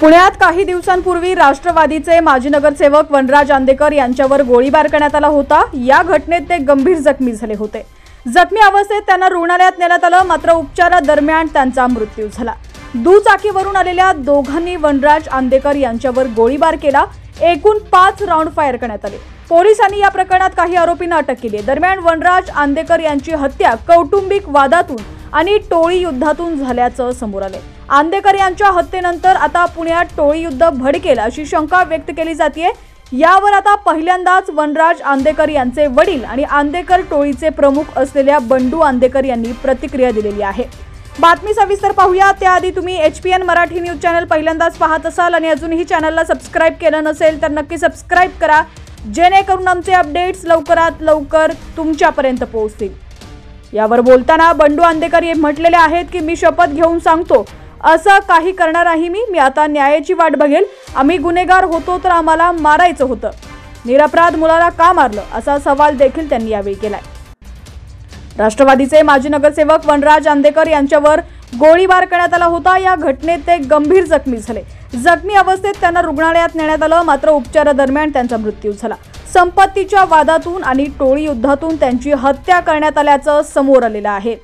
पुण्यात काही दिवसांपूर्वी राष्ट्रवादीचे माजी नगरसेवक वनराज आंदेकर यांच्यावर गोळीबार करण्यात आला होता। या घटनेत ते गंभीर जखमी झाले होते। जखमी अवस्थेत त्यांना रुग्णालयात नेण्यात आलं, मात्र उपचारादरम्यान त्यांचा मृत्यू झाला। दुचाकीवरून आलेल्या दोघांनी वनराज आंदेकर यांच्यावर गोळीबार केला। एकूण 5 राऊंड फायर करण्यात आले। पोलिसांनी या प्रकरणात काही आरोपींना अटक केली। दरम्यान वनराज आंदेकर यांची हत्या कौटुंबिक वादातून आणि टोळी युद्धातून झाल्याचं समोर आले। आंदेकर यांच्या हत्येनंतर आता पुण्यात टोळी युद्ध भडकेल अशी शंका व्यक्त केली जाते। यावर आता पहिल्यांदाच वनराज आंदेकर यांचे वडील आणि आंदेकर टोळीचे प्रमुख असलेल्या बंडू आंदेकर यांनी प्रतिक्रिया दिलेली आहे। बातमी सविस्तर पाहूया। त्याआधी तुम्ही HPN मराठी न्यूज चॅनल पहिल्यांदाच पाहत असाल आणि अजूनही चॅनलला सबस्क्राइब केलं नसेल तर नक्की सबस्क्राइब करा, जेणेकरून आमचे अपडेट्स लवकरात लवकर तुमच्यापर्यंत पोहोचतील। यावर बोलताना बंडू आंदेकर हे म्हटलेले आहेत की मी शपथ घेऊन सांगतो, असं काही करणार नाही मी आता न्यायाची वाट बघेल। आम्ही गुन्हेगार होतो तर आम्हाला मारायचं होतं, निरपराध मुलाला का मारलं असा सवाल देखील त्यांनी यावेळी केलाय। राष्ट्रवादीचे माजी नगरसेवक वनराज आंदेकर यांच्यावर गोळीबार करण्यात आला होता। या घटनेत ते गंभीर जखमी झाले। जखमी अवस्थेत त्यांना रुग्णालयात नेण्यात आलं, मात्र उपचारादरम्यान त्यांचा मृत्यू झाला। संपत्तीच्या वादातून आणि टोळी युद्धातून त्यांची हत्या करण्यात आल्याचं समोर आलेलं आहे।